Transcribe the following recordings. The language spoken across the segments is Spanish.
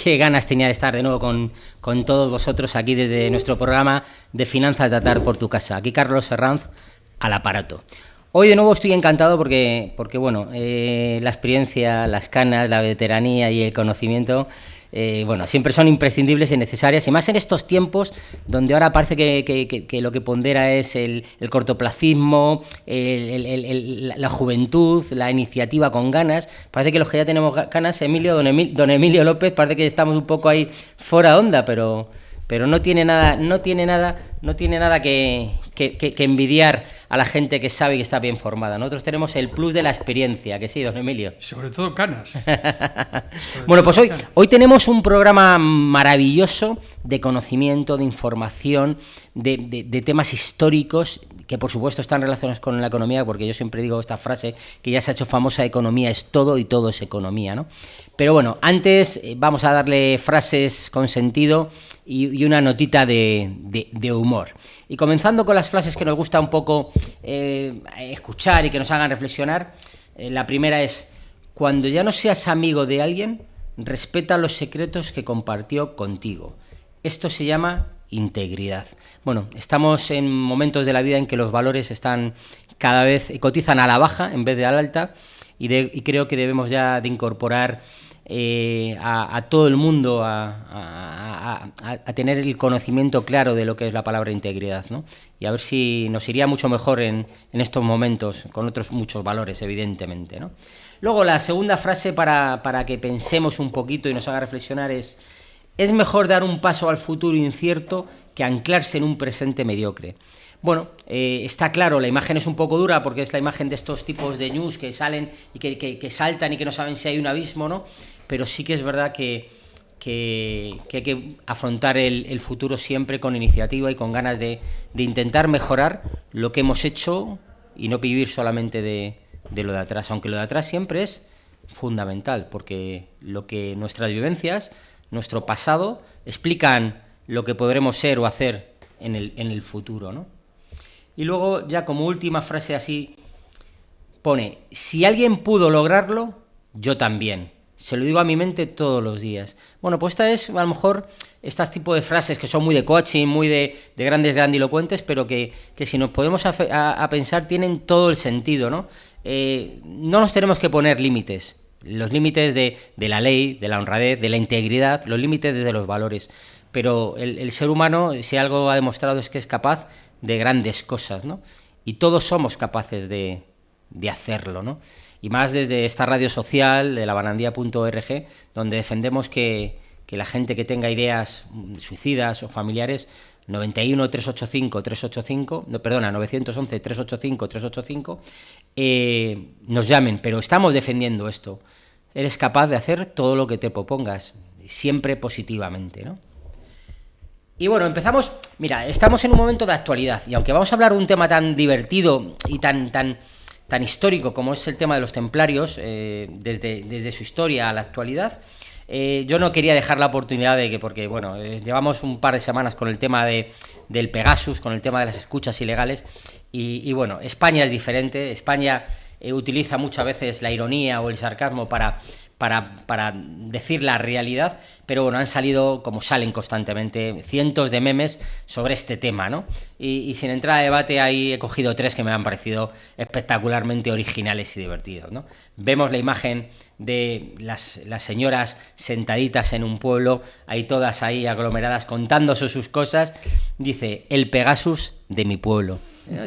Qué ganas tenía de estar de nuevo con todos vosotros aquí desde nuestro programa de Finanzas de Atar por tu casa. Aquí Carlos Herranz al aparato. Hoy de nuevo estoy encantado porque bueno, la experiencia, las canas, la veteranía y el conocimiento, bueno, siempre son imprescindibles y necesarias, y más en estos tiempos donde ahora parece que lo que pondera es el cortoplacismo, la juventud, la iniciativa con ganas. Parece que los que ya tenemos ganas, don Emilio López, parece que estamos un poco ahí fuera de onda, pero no tiene nada que envidiar a la gente que sabe y que está bien formada. Nosotros tenemos el plus de la experiencia, que sí, don Emilio. Sobre todo canas. Bueno, pues hoy tenemos un programa maravilloso de conocimiento, de información, de temas históricos que por supuesto están relacionados con la economía, porque yo siempre digo esta frase que ya se ha hecho famosa: economía es todo y todo es economía, ¿no? Pero bueno, antes vamos a darle frases con sentido y una notita de humor. Y comenzando con las frases que nos gusta un poco escuchar y que nos hagan reflexionar, la primera es: cuando ya no seas amigo de alguien, respeta los secretos que compartió contigo. Esto se llama integridad. Bueno, estamos en momentos de la vida en que los valores están cada vez, cotizan a la baja en vez de a la alta, y creo que debemos ya de incorporar a todo el mundo a tener el conocimiento claro de lo que es la palabra integridad, ¿no? Y a ver si nos iría mucho mejor en estos momentos, con otros muchos valores, evidentemente, ¿no? Luego, la segunda frase para que pensemos un poquito y nos haga reflexionar es: es mejor dar un paso al futuro incierto que anclarse en un presente mediocre. Bueno, está claro, la imagen es un poco dura porque es la imagen de estos tipos de news que salen y que saltan y que no saben si hay un abismo, ¿no? Pero sí que es verdad que hay que afrontar el futuro siempre con iniciativa y con ganas de intentar mejorar lo que hemos hecho y no vivir solamente de lo de atrás, aunque lo de atrás siempre es fundamental, porque lo que nuestras vivencias, nuestro pasado, explican lo que podremos ser o hacer en el futuro, ¿no? Y luego, ya como última frase así, pone: si alguien pudo lograrlo, yo también. Se lo digo a mi mente todos los días. Bueno, pues esta es, a lo mejor, estas tipo de frases que son muy de coaching, muy de grandes grandilocuentes, pero que si nos podemos a pensar, tienen todo el sentido, ¿no? No nos tenemos que poner límites. Los límites de la ley, de la honradez, de la integridad, los límites desde los valores. Pero el ser humano, si algo ha demostrado, es que es capaz de grandes cosas, ¿no? Y todos somos capaces de hacerlo, ¿no? Y más desde esta radio social de labanandía.org, donde defendemos que la gente que tenga ideas suicidas o familiares, 911-385, nos llamen, pero estamos defendiendo esto. Eres capaz de hacer todo lo que te propongas, siempre positivamente, ¿no? Y bueno, empezamos. Mira, estamos en un momento de actualidad, y aunque vamos a hablar de un tema tan divertido y tan histórico como es el tema de los templarios, desde su historia a la actualidad, yo no quería dejar la oportunidad de que, porque bueno, llevamos un par de semanas con el tema del Pegasus, con el tema de las escuchas ilegales, y bueno, España es diferente. España utiliza muchas veces la ironía o el sarcasmo para decir la realidad, pero bueno, han salido, como salen constantemente, cientos de memes sobre este tema, ¿no? Y sin entrar a debate, ahí he cogido 3 que me han parecido espectacularmente originales y divertidos, ¿no? Vemos la imagen de las señoras sentaditas en un pueblo, ahí todas ahí aglomeradas contándose sus cosas. Dice: el Pegasus de mi pueblo.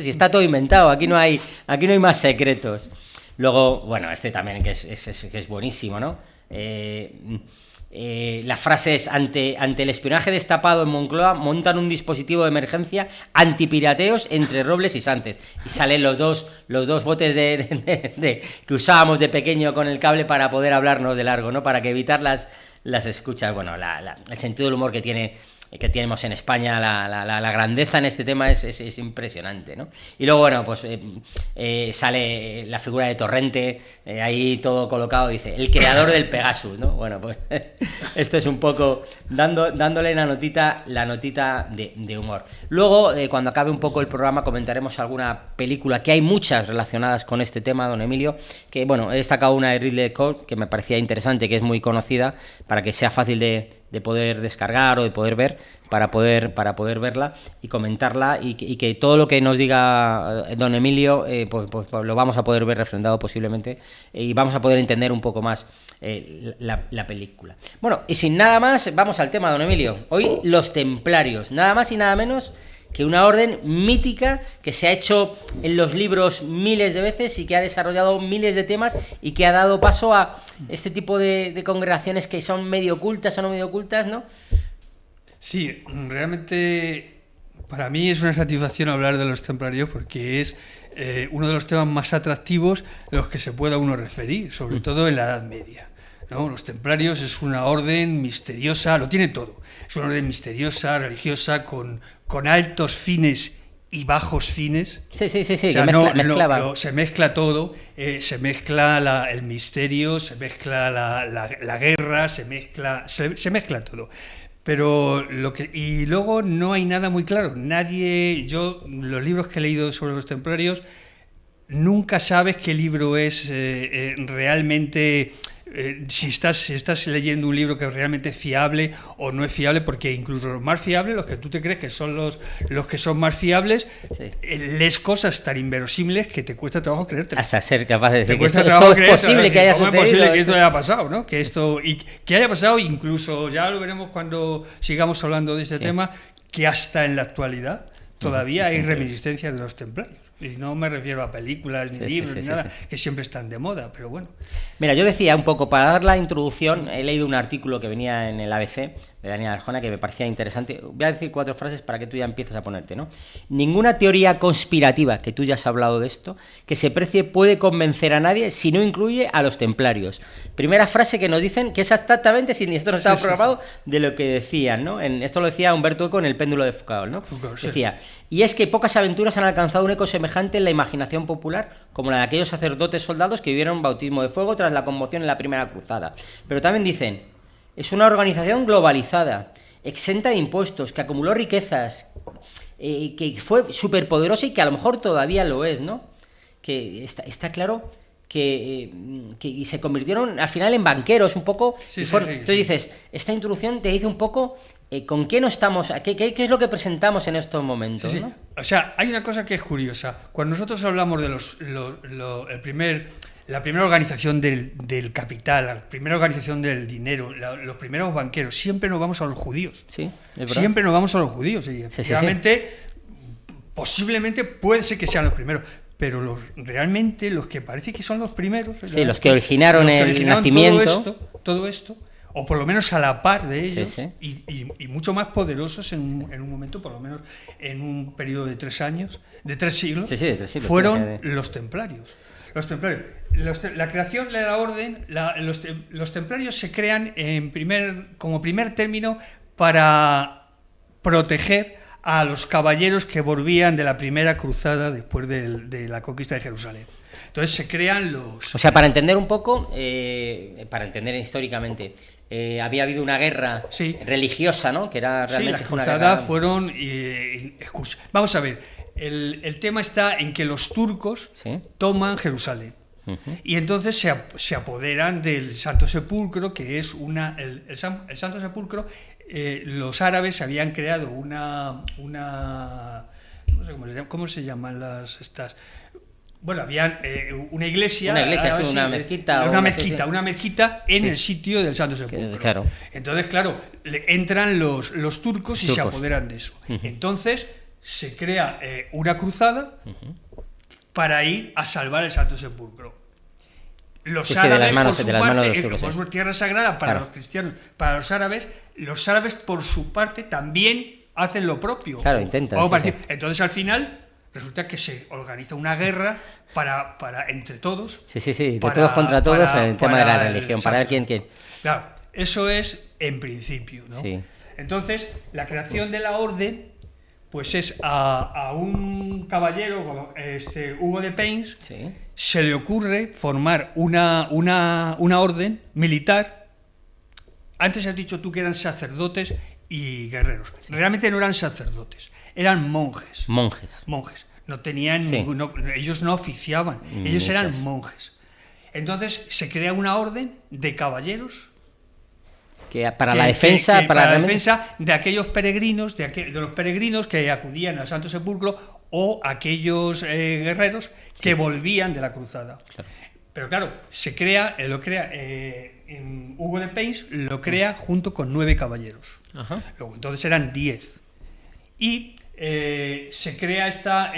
Si está todo inventado, aquí no hay más secretos. Luego, bueno, este también que es buenísimo, ¿no? La frase es: ante el espionaje destapado en Moncloa, montan un dispositivo de emergencia antipirateos entre Robles y Sánchez. Y salen los dos botes que usábamos de pequeño con el cable para poder hablarnos de largo, ¿no? Para que evitar las escuchas. Bueno, el sentido del humor que tiene que tenemos en España, la grandeza en este tema es impresionante, ¿no? Y luego, bueno, pues sale la figura de Torrente, ahí todo colocado, dice, el creador del Pegasus, ¿no? Bueno, pues esto es un poco dándole la notita de humor. Luego, cuando acabe un poco el programa, comentaremos alguna película, que hay muchas relacionadas con este tema, don Emilio, que, bueno, he destacado una de Ridley Scott, que me parecía interesante, que es muy conocida, para que sea fácil de poder descargar o de poder ver, para poder verla y comentarla, y que todo lo que nos diga don Emilio pues lo vamos a poder ver refrendado posiblemente, y vamos a poder entender un poco más la película. Bueno, y sin nada más, vamos al tema, don Emilio. Hoy los templarios, nada más y nada menos que una orden mítica que se ha hecho en los libros miles de veces y que ha desarrollado miles de temas y que ha dado paso a este tipo de congregaciones que son medio ocultas o no medio ocultas, ¿no? Sí, realmente para mí es una satisfacción hablar de los templarios, porque es uno de los temas más atractivos a los que se pueda uno referir, sobre todo en la Edad Media, ¿no? Los templarios es una orden misteriosa, lo tiene todo. Es una orden misteriosa, religiosa, con altos fines y bajos fines. Sí, o sea, mezclaba. Se mezcla todo, se mezcla el misterio, se mezcla la guerra, se mezcla todo. Pero y luego no hay nada muy claro. Yo los libros que he leído sobre los templarios, nunca sabes qué libro es realmente. Si estás leyendo un libro que es realmente fiable o no es fiable, porque incluso los más fiables, los que tú te crees que son los que son más fiables, sí, lees cosas tan inverosímiles que te cuesta trabajo creerte. Hasta ser capaz de decir que esto es posible que haya sucedido. ¿Cómo es posible que esto haya pasado, ¿no? Que haya pasado, incluso ya lo veremos cuando sigamos hablando de este tema, que hasta en la actualidad todavía hay reminiscencias de los templarios. Y no me refiero a películas, ni libros, ni nada, que siempre están de moda, pero bueno. Mira, yo decía un poco, para dar la introducción, he leído un artículo que venía en el ABC, de Daniel Arjona, que me parecía interesante. Voy a decir 4 frases para que tú ya empieces a ponerte, ¿no? Ninguna teoría conspirativa, que tú ya has hablado de esto, que se precie puede convencer a nadie si no incluye a los templarios. Primera frase que nos dicen, que es exactamente, si esto no estaba programado, de lo que decían, ¿no? Esto lo decía Humberto Eco en El péndulo de Foucault, ¿no? Decía, y es que pocas aventuras han alcanzado un eco semejante en la imaginación popular como la de aquellos sacerdotes soldados que vivieron un bautismo de fuego tras la conmoción en la Primera Cruzada. Pero también dicen, es una organización globalizada, exenta de impuestos, que acumuló riquezas, que fue superpoderosa y que a lo mejor todavía lo es, ¿no? Que está claro que se convirtieron al final en banqueros un poco. Entonces dices, esta introducción te dice un poco con qué no estamos, qué es lo que presentamos en estos momentos, ¿no? O sea, hay una cosa que es curiosa. Cuando nosotros hablamos de la primera organización del capital, la primera organización del dinero, los primeros banqueros, siempre nos vamos a los judíos. Sí, siempre nos vamos a los judíos. Y efectivamente, posiblemente puede ser que sean los primeros, pero realmente los que parece que son los primeros... Sí, los que originaron el nacimiento... Todo esto, o por lo menos a la par de ellos, y mucho más poderosos en un momento, por lo menos en un periodo de 3 siglos, fueron los templarios. La creación de la orden, los templarios se crean como primer término para proteger a los caballeros que volvían de la primera cruzada después de la conquista de Jerusalén. Entonces se crean los... O sea, para entender un poco, para entender históricamente, había habido una guerra religiosa, ¿no? Que era realmente las cruzadas fueron... vamos a ver, el tema está en que los turcos toman Jerusalén. Y entonces se apoderan del Santo Sepulcro, que es el Santo Sepulcro. Los árabes habían creado una no sé cómo se llaman estas. Bueno, habían una iglesia, una mezquita en el sitio del Santo Sepulcro. Claro. Entonces, claro, entran los turcos y se apoderan de eso. Entonces se crea una cruzada para ir a salvar el Santo Sepulcro. Los árabes, por su parte, como es tierra sagrada para los cristianos, para los árabes por su parte también hacen lo propio. Claro, intentan. Entonces al final resulta que se organiza una guerra para entre todos. De todos contra todos en el tema de la religión, para ver quién. Claro, eso es en principio, ¿no? Sí. Entonces, la creación de la orden, pues es a un caballero, Hugo de Payns, Sí. se le ocurre formar una orden militar. Antes has dicho tú que eran sacerdotes y guerreros. Sí. Realmente no eran sacerdotes, eran monjes. Monjes. No tenían Sí. ellos no oficiaban, ellos eran monjes. Entonces se crea una orden de caballeros Que para la defensa, para la defensa de aquellos peregrinos, de los peregrinos que acudían al Santo Sepulcro, o aquellos guerreros que volvían de la cruzada. Claro. Pero claro, Hugo de Payns lo crea junto con 9 caballeros. Ajá. Luego entonces eran 10. Y se crea esta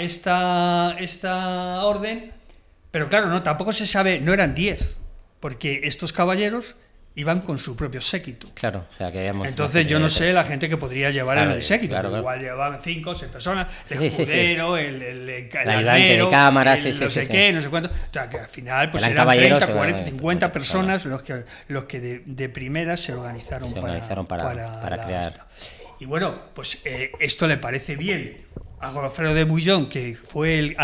orden, pero claro, no, tampoco se sabe, no eran 10, porque estos caballeros iban con su propio séquito. Claro, o sea que habíamos... Entonces yo no sé la gente que podría llevar en el séquito, claro. Igual llevaban 5 o 6 personas, el Sí, escudero, sí. el ayudante armero, de cámara, no sé qué, no sé cuánto. O sea, que al final pues eran 30, 40, 50 personas los que de primeras se organizaron para crear. Y bueno, pues esto le parece bien a Godofredo de Bouillon, que fue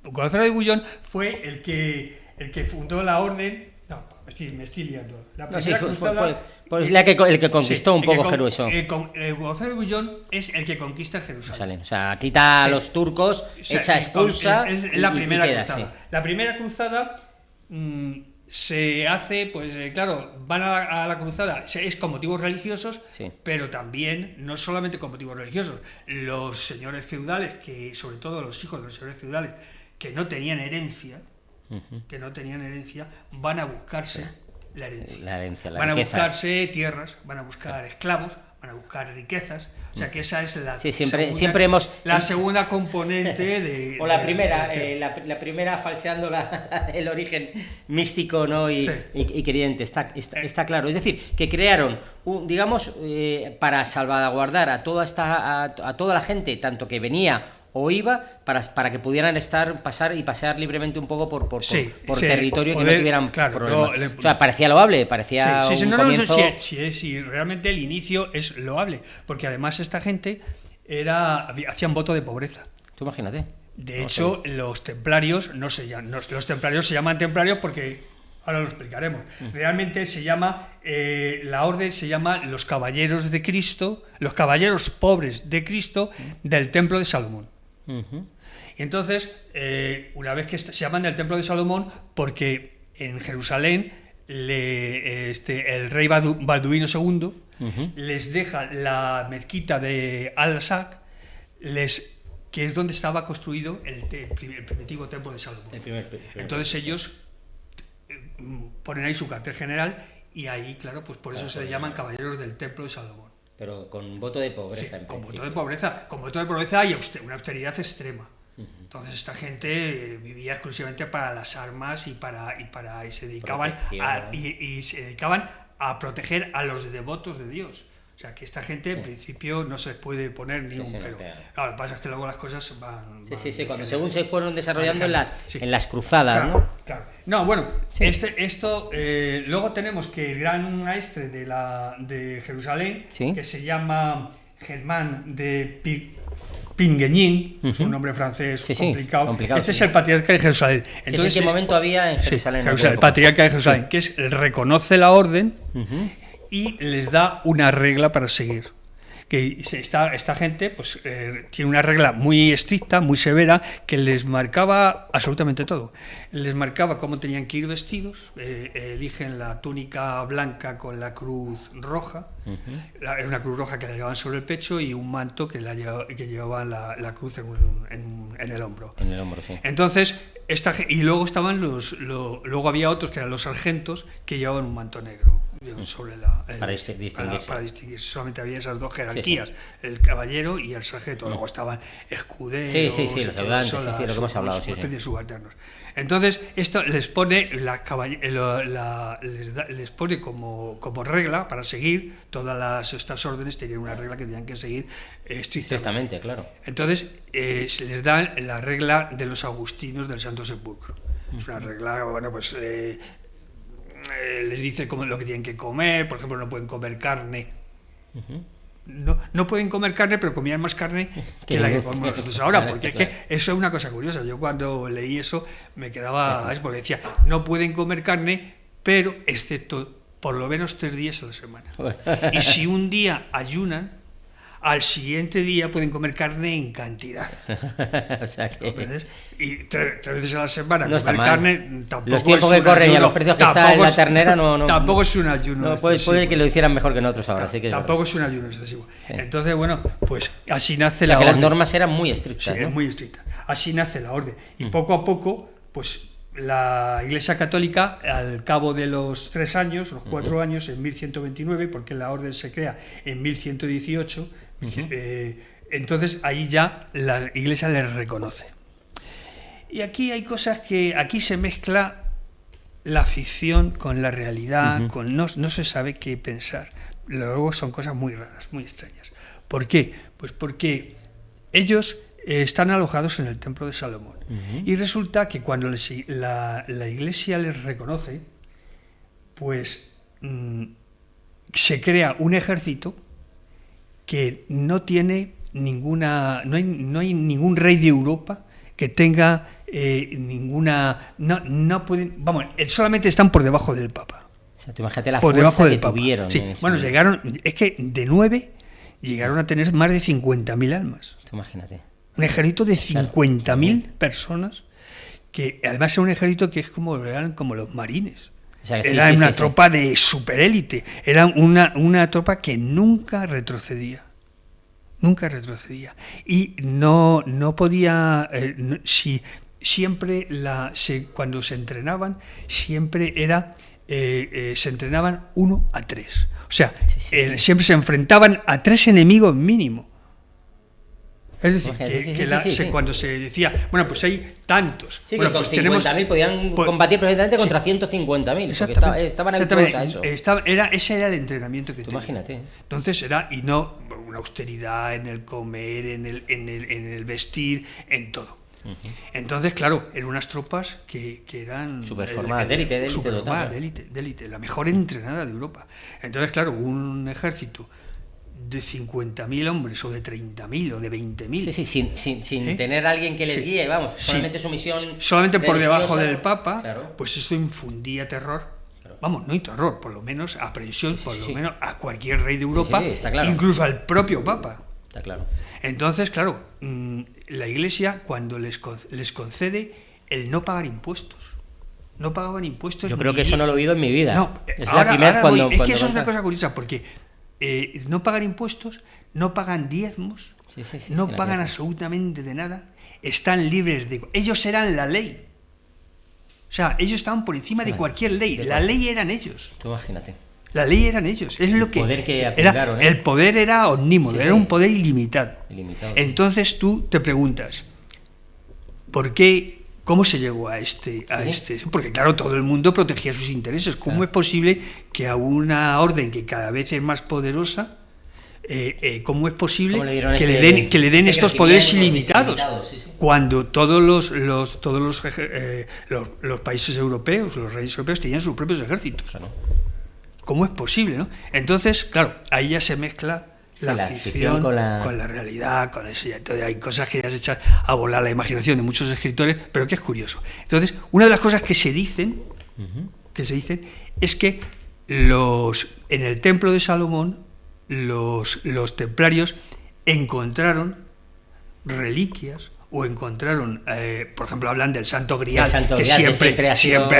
Godofredo de Bouillon fue el que fundó la orden. No, me estoy liando. La primera cruzada, fue el que conquistó un poco Jerusalén. Godofredo de Bouillon es el que se Jerusalén. O sea, quita a los turcos, expulsa. Es la primera cruzada. Sí. La primera cruzada se hace, pues claro, van a la cruzada, es con motivos religiosos, sí. Pero también, no solamente con motivos religiosos, los señores feudales, que sobre todo los hijos de los señores feudales, que no tenían herencia, van a buscarse la herencia. Van a buscarse tierras, van a buscar esclavos, van a buscar riquezas. O sea que esa es la segunda componente de... O la primera falseando el origen místico, ¿no? y creyente, está claro. Es decir, que crearon, digamos, para salvaguardar a toda la gente, tanto que venía o iba, para que pudieran pasear libremente un poco por territorio que no tuvieran problemas. O sea, parecía loable, parecía un comienzo... Sí, realmente el inicio es loable, porque además esta gente hacían voto de pobreza. Tú imagínate. De hecho, los templarios los templarios se llaman templarios porque... Ahora lo explicaremos. Realmente la orden se llama los caballeros de Cristo, los caballeros pobres de Cristo del Templo de Salomón. Y entonces, una vez que se llaman del Templo de Salomón, porque en Jerusalén el rey Balduino II les deja la mezquita de Al-Aqsa, que es donde estaba construido el primitivo Templo de Salomón. Entonces ellos ponen ahí su cartel general y ahí, claro, pues por eso se le llaman caballeros del Templo de Salomón. Pero con voto de pobreza. Sí, con voto de pobreza y una austeridad extrema. Entonces esta gente vivía exclusivamente para las armas y se dedicaban a proteger a los devotos de Dios. O sea que esta gente en principio no se puede poner ni un pero. Claro, lo que pasa es que luego las cosas van cuando según se fueron desarrollando en las cruzadas, claro, ¿no? Claro. No, bueno, luego tenemos que el gran maestre de Jerusalén, que se llama Germán de Pingueñín, es un nombre francés complicado. Es el patriarca de Jerusalén. Entonces, ¿en qué momento había en Jerusalén? El patriarca de Jerusalén, que reconoce la orden y les da una regla para seguir. Que esta gente pues tiene una regla muy estricta, muy severa, que les marcaba absolutamente todo. Les marcaba cómo tenían que ir vestidos, eligen la túnica blanca con la cruz roja, es una cruz roja que la llevaban sobre el pecho y un manto que llevaban la cruz en el hombro. En el hombro, sí. Entonces, y luego estaban luego había otros que eran los sargentos que llevaban un manto negro. Sobre para distinguirse. Solamente había esas dos jerarquías, el caballero y el sargento. Luego estaban escuderos, los ayudantes, lo que hemos hablado, especies de subalternos. Entonces esto les pone les pone como regla para seguir. Todas estas órdenes tenían una regla que tenían que seguir estrictamente, claro. Entonces se les da la regla de los agustinos del Santo Sepulcro. Es una regla, bueno, pues les dice lo que tienen que comer. Por ejemplo, no pueden comer carne No pueden comer carne, pero comían más carne que la que comemos nosotros ahora, porque es que eso es una cosa curiosa. Yo cuando leí eso me quedaba, porque decía, no pueden comer carne, pero excepto por lo menos 3 días a la semana. Y si un día ayunan, al siguiente día pueden comer carne en cantidad. O sea que... Y 3 veces a la semana no comer carne tampoco los tiempos es que corren ayuno, y a los precios que está en la ternera tampoco es un ayuno. No, puede que lo hicieran mejor que nosotros ahora. Sí que tampoco es un ayuno excesivo. Sí. Entonces, bueno, pues así nace la orden. Las normas eran muy estrictas. Sí, ¿no? muy estrictas. Así nace la orden. Y poco a poco, pues la Iglesia Católica, al cabo de los 3 años, los 4 años, en 1129, porque la orden se crea en 1118, entonces ahí ya la Iglesia les reconoce. Y aquí hay cosas que... Aquí se mezcla la ficción con la realidad, no se sabe qué pensar. Luego son cosas muy raras, muy extrañas. ¿Por qué? Pues porque ellos están alojados en el Templo de Salomón. Y resulta que cuando la Iglesia les reconoce, pues se crea un ejército que no tiene no hay ningún rey de Europa que tenga ninguna... No pueden... Vamos, solamente están por debajo del Papa. O sea, tú imagínate la por fuerza debajo del que Papa. tuvieron. Sí, bueno, es que de 9 llegaron a tener más de 50.000 almas. Tú imagínate. Un ejército de 50.000 personas, que además era un ejército que eran como los marines. O sea, era una tropa de superélite, era una tropa que nunca retrocedía. Nunca retrocedía. Y no podía... siempre cuando se entrenaban, siempre era... se entrenaban 1 a 3. O sea, siempre se enfrentaban a 3 enemigos mínimo. Es decir, cuando se decía, bueno, pues hay tantos. Sí, bueno, que con pues 50.000 podían combatir perfectamente contra 150.000. Porque estaban habituados a eso. Ese era el entrenamiento que tenían. Imagínate. Entonces y no una austeridad en el comer, en el vestir, en todo. Entonces, claro, eran unas tropas que eran... Súper formadas, de élite total. De élite, la mejor entrenada de Europa. Entonces, claro, un ejército de 50.000 hombres, o de 30.000, o de 20.000. Sin tener a alguien que les guíe, vamos, solamente su misión... Solamente por debajo del Papa, claro. Pues eso infundía terror. Claro. Vamos, no hay terror, por lo menos aprensión, por lo menos a cualquier rey de Europa, está claro. Incluso al propio Papa. Está claro. Entonces, claro, la Iglesia, cuando les concede el no pagar impuestos, no pagaban impuestos. Yo creo que eso no lo he oído en mi vida. No, es la primera cuando... Es que eso es una cosa curiosa, porque no pagan impuestos, no pagan diezmos, no pagan absolutamente de nada, están libres de... Ellos eran la ley. O sea, ellos estaban por encima de cualquier ley. La ley eran ellos. Tú imagínate. La ley eran ellos. Es lo que poder que era. El poder era omnímodo, era un poder ilimitado. Entonces tú te preguntas, ¿por qué? ¿Cómo se llegó a este? Porque claro, todo el mundo protegía sus intereses. ¿Cómo es posible que a una orden que cada vez es más poderosa, cómo es posible que le den estos poderes ilimitados? Cuando todos los países europeos, los reyes europeos tenían sus propios ejércitos. ¿Cómo es posible, no? Entonces, claro, ahí ya se mezcla la ficción con la realidad, con eso. Entonces hay cosas que ya se echan a volar la imaginación de muchos escritores, pero que es curioso. Entonces, una de las cosas que se dicen, es que en el templo de Salomón, los templarios encontraron reliquias, o encontraron, por ejemplo, hablan del Santo Grial, que siempre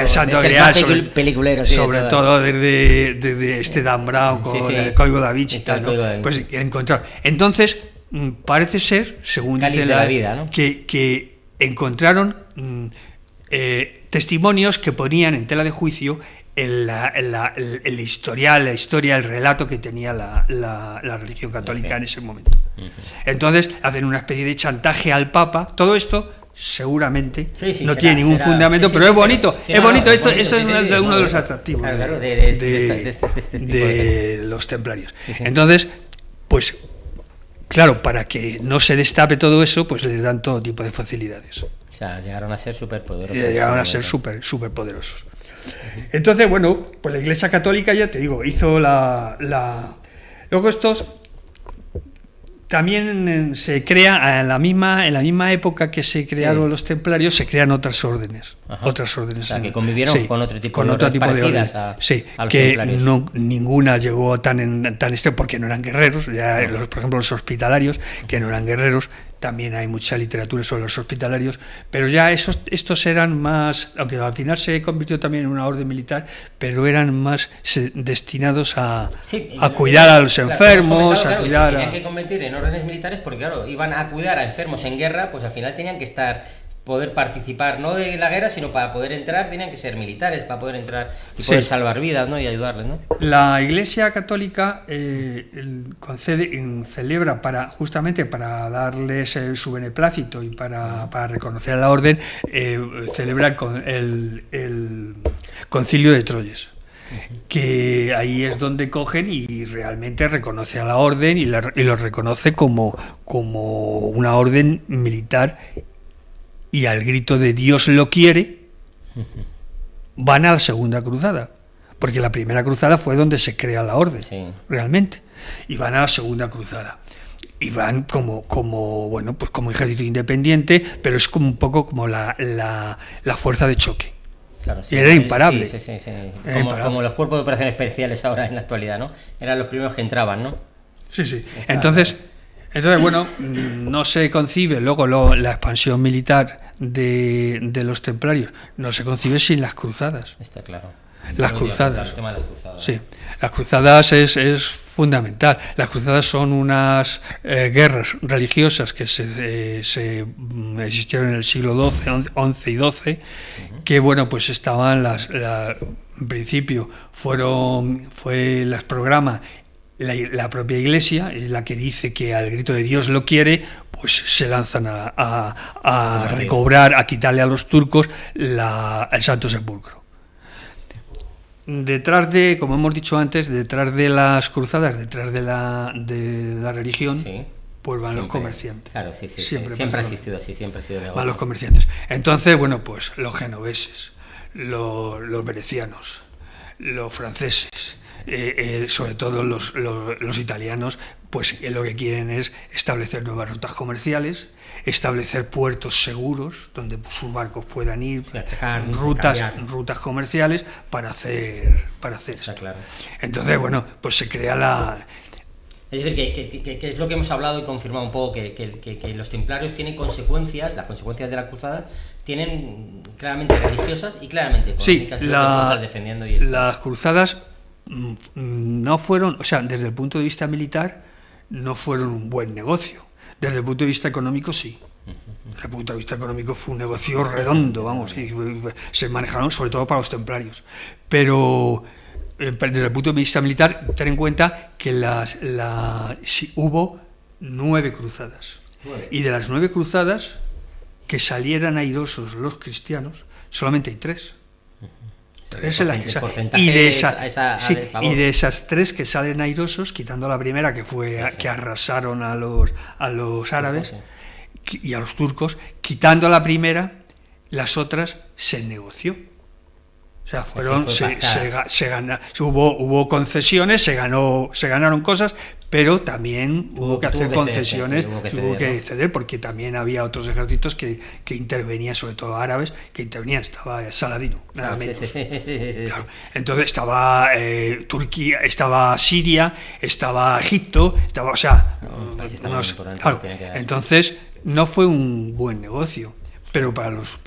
el Santo Grial, sobre todo desde este Dan Brown con el Código Da Vinci y tal, ¿no? Pues encontraron. Entonces, parece ser, según dice la vida, ¿no? que encontraron testimonios que ponían en tela de juicio la historia, el relato que tenía la religión católica en ese momento. Entonces hacen una especie de chantaje al Papa. Todo esto seguramente no tiene ningún fundamento, pero es bonito. Esto es uno de los atractivos de los templarios. Entonces, pues claro, para que no se destape todo eso, pues les dan todo tipo de facilidades. O sea, llegaron a ser súper poderosos. Llegaron a ser súper poderosos. Entonces, bueno, pues la Iglesia Católica, ya te digo, hizo la Luego estos también se crea en la misma época que se crearon los templarios, se crean otras órdenes. Ajá. Otras órdenes. O sea, que convivieron con otro tipo de órdenes parecidas a los que templarios. Ninguna llegó tan extremo porque no eran guerreros. Ya por ejemplo, los hospitalarios, que no eran guerreros, también hay mucha literatura sobre los hospitalarios, pero ya estos eran más, aunque al final se convirtió también en una orden militar, pero eran más destinados a cuidar a los enfermos, a cuidar tenían que convertir en órdenes militares porque, claro, iban a cuidar a enfermos en guerra, pues al final tenían que poder participar, no de la guerra, sino para poder entrar, tenían que ser militares, para poder entrar y poder salvar vidas, ¿no? Y ayudarles, ¿no? La Iglesia Católica celebra justamente para darles su beneplácito y para reconocer a la orden, celebra el Concilio de Troyes, que ahí es donde cogen y realmente reconoce a la orden y lo reconoce como una orden militar, y al grito de Dios lo quiere van a la segunda cruzada, porque la primera cruzada fue donde se crea la orden, realmente, y van a la segunda cruzada y van como ejército independiente, pero es como un poco como la fuerza de choque. Claro, y era imparable. Como los cuerpos de operaciones especiales ahora en la actualidad, ¿no? Eran los primeros que entraban, ¿no? Sí. Entonces, bueno, no se concibe luego la expansión militar de los templarios, no se concibe sin las cruzadas. Está claro. Las cruzadas. El tema de las cruzadas. Sí, las cruzadas es fundamental. Las cruzadas son unas guerras religiosas que existieron en el siglo XI y XII, que bueno, pues estaban en principio las programa la propia Iglesia, es la que dice que al grito de Dios lo quiere, pues se lanzan a recobrar, a quitarle a los turcos el Santo Sepulcro. Detrás de, como hemos dicho antes, detrás de las cruzadas, detrás de la religión, pues van los comerciantes. Claro, siempre ha existido así, siempre ha sido negocio. Van los comerciantes. Entonces, bueno, pues los genoveses, los venecianos, los franceses, sobre todo los italianos, pues lo que quieren es establecer nuevas rutas comerciales, establecer puertos seguros donde sus barcos puedan ir, rutas comerciales para hacer esto. Claro. Entonces, bueno, pues se crea Es decir, que es lo que hemos hablado y confirmado un poco, que los templarios tienen consecuencias, las consecuencias de las cruzadas tienen claramente religiosas y claramente económicas. Sí, lo que tú estás defendiendo y las cruzadas no fueron, o sea, desde el punto de vista militar, no fueron un buen negocio. Desde el punto de vista económico, sí. Desde el punto de vista económico fue un negocio redondo, vamos, y se manejaron sobre todo para los templarios. Pero desde el punto de vista militar, ten en cuenta que hubo 9 cruzadas. Y de las 9 cruzadas, que salieran airosos los cristianos, solamente hay 3. Y de esas 3 que salen airosos, quitando la primera, que fue que arrasaron a los árabes y a los turcos, quitando la primera, las otras se negoció. O sea, hubo concesiones, se ganaron cosas, pero también hubo que hacer concesiones, hubo que ceder, porque también había otros ejércitos que intervenían, sobre todo árabes, que intervenían. Estaba Saladino, nada menos. Claro. Entonces estaba Turquía, estaba Siria, estaba Egipto, estaba, o sea, entonces no fue un buen negocio. Pero para los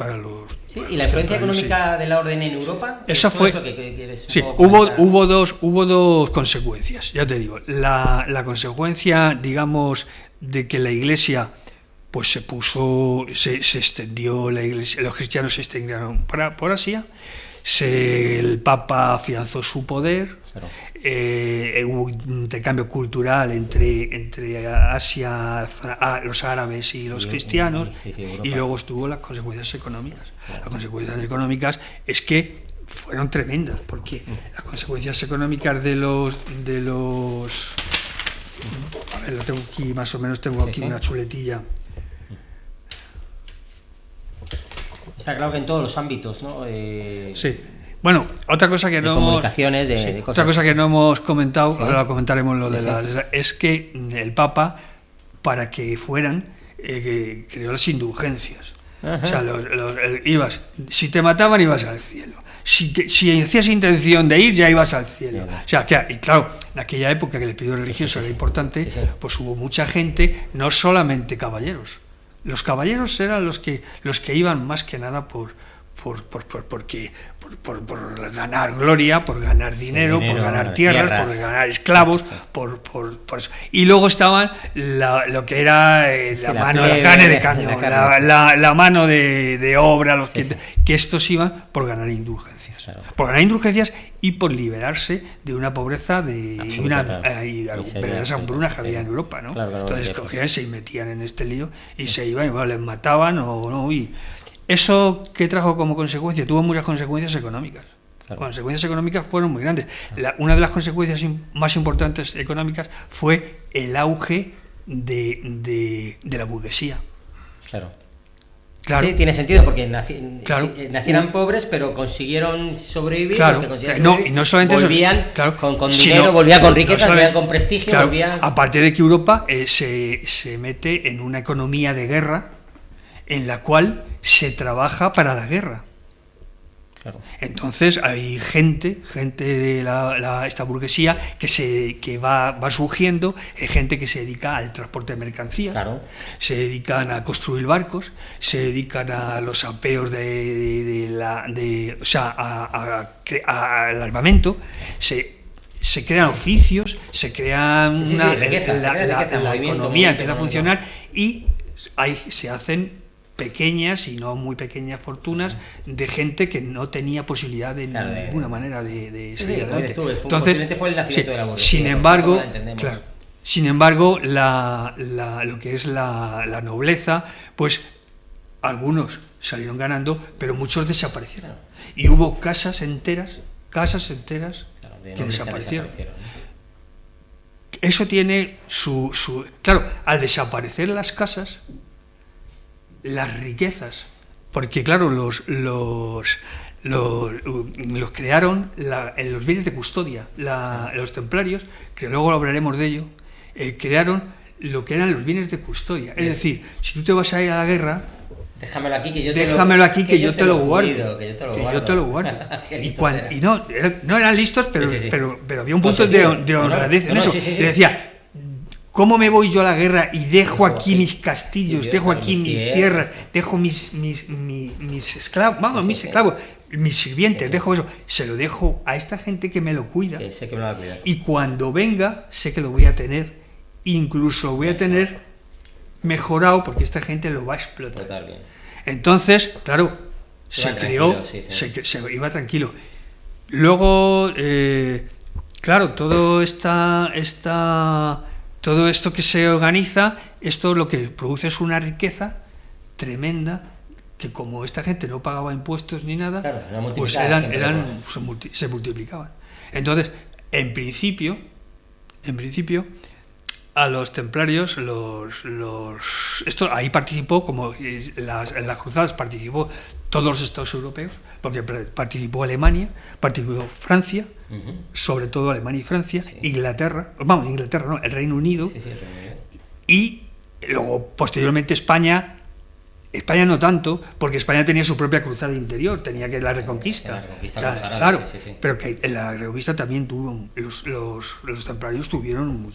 sí, y la influencia económica de la orden en Europa, eso fue es lo que quieres hubo dos consecuencias, ya te digo. La consecuencia, digamos, de que la Iglesia pues se extendió, la Iglesia, los cristianos se extendieron por Asia, el Papa afianzó su poder. Claro. Hubo un intercambio cultural entre Asia, los árabes y los cristianos, y luego estuvo las consecuencias económicas. Claro. Las consecuencias económicas es que fueron tremendas, porque las consecuencias económicas de los a ver, lo tengo aquí, más o menos tengo aquí una chuletilla. Está claro que en todos los ámbitos, ¿no? Sí. Bueno, otra cosa que de no comunicaciones, de cosas. Otra cosa que no hemos comentado, Sí. ahora lo comentaremos lo Sí, de las, es que el Papa, para que fueran, que creó las indulgencias. Ajá. O sea, ibas, si te mataban ibas al cielo. Si hacías intención de ir, ya ibas al cielo. Claro. O sea, y claro, en aquella época que el periodo religioso era importante, Sí. pues hubo mucha gente, no solamente caballeros. Los caballeros eran los que iban más que nada por ganar gloria, por ganar dinero, por ganar tierras, por ganar esclavos, por eso. Y luego estaban lo que era la mano, la carne de cañón, la mano de obra, que estos iban por ganar indulgencias. Claro. Por ganar indulgencias y por liberarse de una pobreza y una hambruna que había en Europa, ¿no? Claro, entonces cogían, se metían en este lío y se iban, y bueno, les mataban o no. Y eso que trajo como consecuencia, tuvo muchas consecuencias económicas. Claro. Consecuencias económicas fueron muy grandes. Una de las consecuencias más importantes económicas fue el auge de la burguesía. Claro. Claro. Sí, tiene sentido porque Claro. nacieran pobres, pero consiguieron sobrevivir. Claro. Sobrevivir, Y no solamente volvían eso, claro, con sino, dinero, volvían con riquezas, no volvían con prestigio, claro, volvían... Aparte de que Europa se mete en una economía de guerra en la cual se trabaja para la guerra. Claro. Entonces hay gente de esta burguesía que va surgiendo, gente que se dedica al transporte de mercancías, Claro. se dedican a construir barcos, se dedican a los apeos al armamento, se crean oficios, se crean la economía empieza a funcionar y ahí se hacen pequeñas y no muy pequeñas fortunas de gente que no tenía posibilidad de ninguna manera de seguir adelante. Entonces, fue el nacimiento de la burguesía. Sin embargo, lo que es la nobleza, pues algunos salieron ganando, pero muchos desaparecieron. Claro. Y hubo casas enteras que desaparecieron. Eso tiene claro, al desaparecer las casas, las riquezas, porque claro, los crearon los bienes de custodia, los templarios, que luego hablaremos de ello, crearon lo que eran los bienes de custodia. Es decir, si tú te vas a ir a la guerra, déjamelo aquí que yo te lo guardo. Y no eran listos, pero había un punto de honradez en eso. Le decía, ¿cómo me voy yo a la guerra y dejo aquí mis castillos, dejo aquí mis tierras, dejo mis esclavos, mis sirvientes, dejo eso? Se lo dejo a esta gente que me lo cuida. Que sé que me lo va a cuidar. Y cuando venga, sé que lo voy a tener. Incluso lo voy a tener mejorado porque esta gente lo va a explotar. Bien. Entonces, claro, se creó, se iba tranquilo. Luego, claro, todo esto que se organiza, esto lo que produce es una riqueza tremenda, que como esta gente no pagaba impuestos ni nada, claro, pues se multiplicaban. Entonces, en principio, a los templarios, esto ahí participó, como en las cruzadas participó todos los estados europeos, porque participó Alemania, participó Francia, sobre todo Alemania y Francia, Inglaterra no, el Reino Unido, y luego posteriormente España no tanto, porque España tenía su propia cruzada interior, tenía que la Reconquista. Claro, pero que en la Reconquista también tuvo, los templarios tuvieron un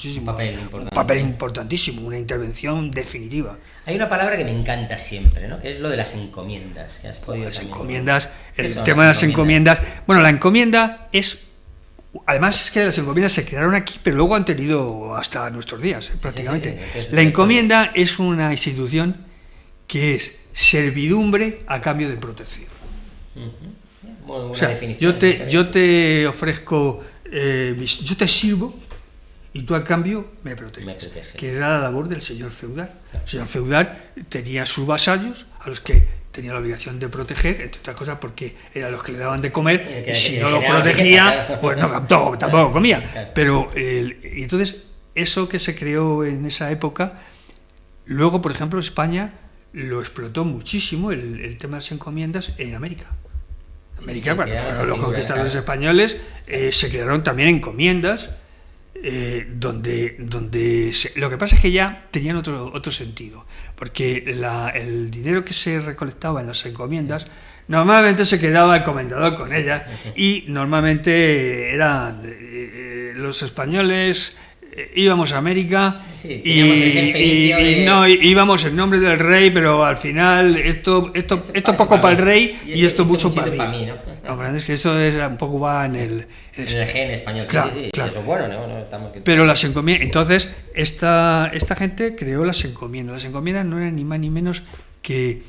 papel importantísimo, una intervención definitiva. Hay una palabra que me encanta siempre, ¿no? Que es lo de las encomiendas. Que has podido las encomiendas, el tema de las encomiendas. Bueno, la encomienda es... Además es que las encomiendas se crearon aquí, pero luego han tenido hasta nuestros días, prácticamente. La encomienda es una institución que es servidumbre a cambio de protección. Bueno, o sea, yo te ofrezco, yo te sirvo y tú a cambio me proteges. Que era la labor del señor feudal. El señor feudal tenía sus vasallos a los que tenía la obligación de proteger, entre otras cosas porque eran los que le daban de comer, y si no lo protegía, pues no, tampoco comía. Pero, y entonces, eso que se creó en esa época, luego, por ejemplo, España lo explotó muchísimo el tema de las encomiendas en América. América, cuando fueron los conquistadores españoles, se crearon también encomiendas, lo que pasa es que ya tenían otro sentido, porque el dinero que se recolectaba en las encomiendas normalmente se quedaba el comendador con ellas, y normalmente eran los españoles. Íbamos a América íbamos en nombre del rey, pero al final esto poco para el rey y esto mucho para mí. ¿no? Es que eso un poco va en el gen español. Claro. Eso es bueno, ¿no? Estamos... Pero las encomiendas, entonces esta gente creó las encomiendas. Las encomiendas no eran ni más ni menos que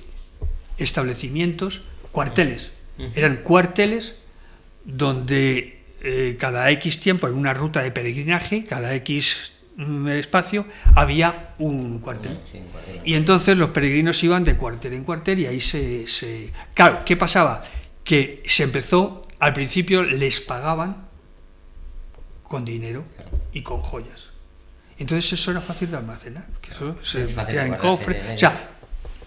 establecimientos, cuarteles. Eran cuarteles donde cada X tiempo, en una ruta de peregrinaje, cada X espacio, había un cuartel. Y entonces los peregrinos iban de cuartel en cuartel y ahí Claro, ¿qué pasaba? Que se empezó, al principio les pagaban con dinero y con joyas. Entonces eso era fácil de almacenar, que eso se metía en cofres. O sea,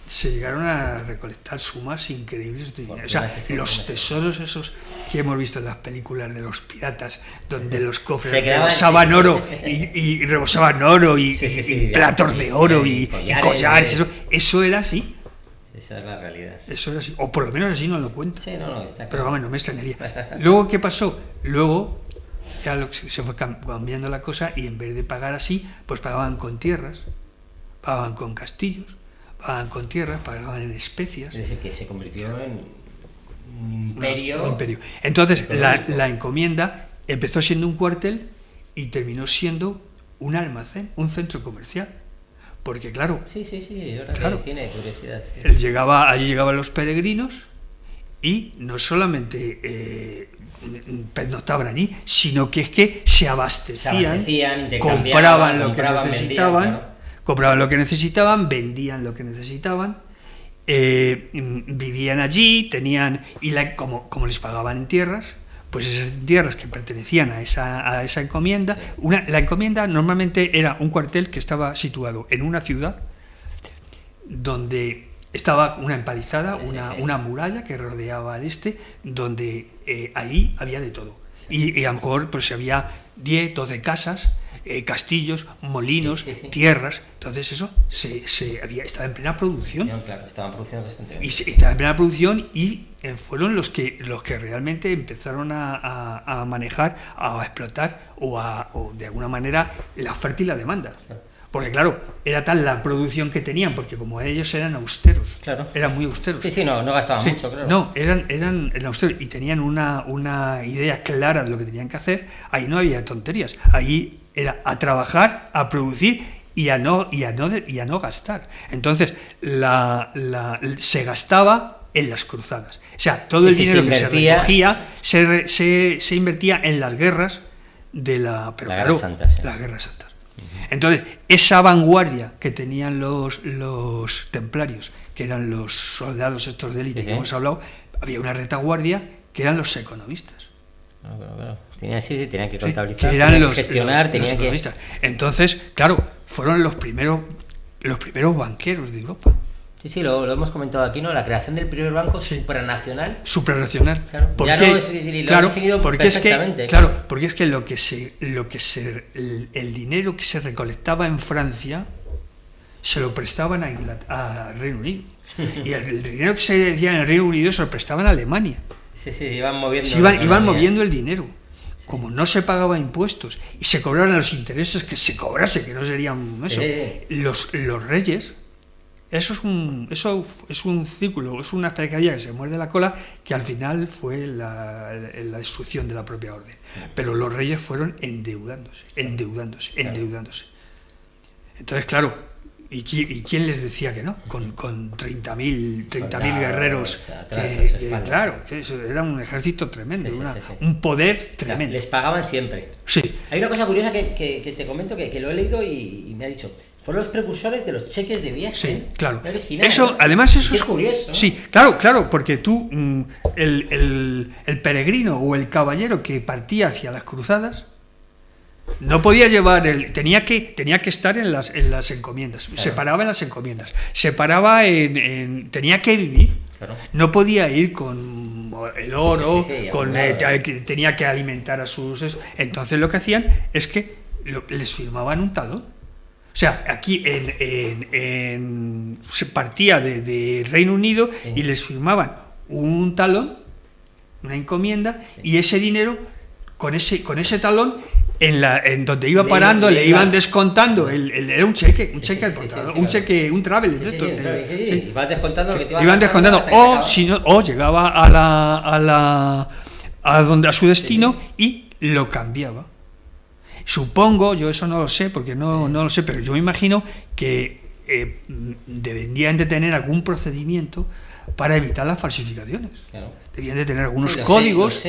se llegaron a recolectar sumas increíbles de dinero. O sea, los tesoros esos que hemos visto en las películas de los piratas, donde los cofres rebosaban oro y rebosaban oro y platos de oro y collares, eso era así. Esa es la realidad. Eso era así, o por lo menos así nos lo cuentan. Sí, no, está claro. Pero vamos, no me extrañaría. Luego, ¿qué pasó? Luego ya se fue cambiando la cosa, y en vez de pagar así, pues pagaban con tierras, pagaban con castillos, pagaban con tierras, pagaban en especias. Es decir, que se convirtió en un imperio. Un imperio. Entonces, la encomienda empezó siendo un cuartel y terminó siendo un almacén, un centro comercial. Porque claro... Sí, ahora tiene curiosidad. Allí llegaban los peregrinos y no solamente pernoctaban allí, sino que es que se abastecían compraban lo que necesitaban, compraban lo que necesitaban, vendían lo que necesitaban, vivían allí, tenían, y como les pagaban en tierras, pues esas tierras que pertenecían a esa encomienda, la encomienda normalmente era un cuartel que estaba situado en una ciudad donde estaba una empalizada, una muralla que rodeaba al donde ahí había de todo. Y a lo mejor pues había 10, 12 casas, castillos, molinos, tierras. Entonces eso estaba en plena producción. Claro, estaba en producción constantemente. Y estaba en plena producción, y fueron los que realmente empezaron a manejar, a explotar o de alguna manera la oferta y la demanda. Claro. Porque claro, era tal la producción que tenían, porque como ellos eran austeros, eran muy austeros. Sí, no gastaban mucho, claro. No, eran austeros y tenían una idea clara de lo que tenían que hacer. Ahí no había tonterías, ahí era a trabajar, a producir y a no gastar. Entonces, se gastaba en las cruzadas. O sea, todo el dinero que se recogía se invertía en las guerras de la Guerra Santa. Las guerras santas. Entonces, esa vanguardia que tenían los templarios, que eran los soldados estos de élite que hemos hablado, había una retaguardia que eran los economistas. Claro. Tenían que contabilizar, que eran tenían que gestionar, tenían que... Entonces, claro, fueron los primeros banqueros de Europa. Sí, lo hemos comentado aquí, ¿no? La creación del primer banco supranacional. Supranacional. Claro, porque es que el dinero que se recolectaba en Francia se lo prestaban a Reino Unido. Y el dinero que se decía en el Reino Unido se lo prestaban a Alemania. Iban moviendo. Iban moviendo el dinero. Como no se pagaba impuestos y se cobraban los intereses que se cobrase, que no serían eso, los reyes. Eso es un círculo, es una pescadilla que se muerde la cola, que al final fue la destrucción de la propia orden. Pero los reyes fueron endeudándose. Entonces, claro, ¿y quién les decía que no? Con 30.000 guerreros. Claro, eso era un ejército tremendo, un poder tremendo. Les pagaban siempre. Sí. Hay una cosa curiosa que te comento, que lo he leído y me ha dicho... Fueron los precursores de los cheques de viaje. Sí, claro. Original, eso, además, eso es curioso, ¿no? Sí, claro, porque tú, el peregrino o el caballero que partía hacia las cruzadas, no podía llevar tenía que estar en las encomiendas. Claro. Se paraba en las encomiendas. Se paraba tenía que vivir. Claro. No podía ir con el oro, sí, tenía que alimentar a sus... Entonces lo que hacían es que les firmaban un talón. O sea, aquí se partía de Reino Unido y les firmaban un talón, una encomienda, y ese dinero, con ese talón, en donde iba parando, le iban descontando, era un cheque al portador, un cheque, un travel. Iban descontando lo que te iban descontando, o llegaba a su destino y lo cambiaba. Supongo, yo eso no lo sé, porque no lo sé, pero yo me imagino que deberían de tener algún procedimiento para evitar las falsificaciones. Claro. Debían de tener algunos códigos,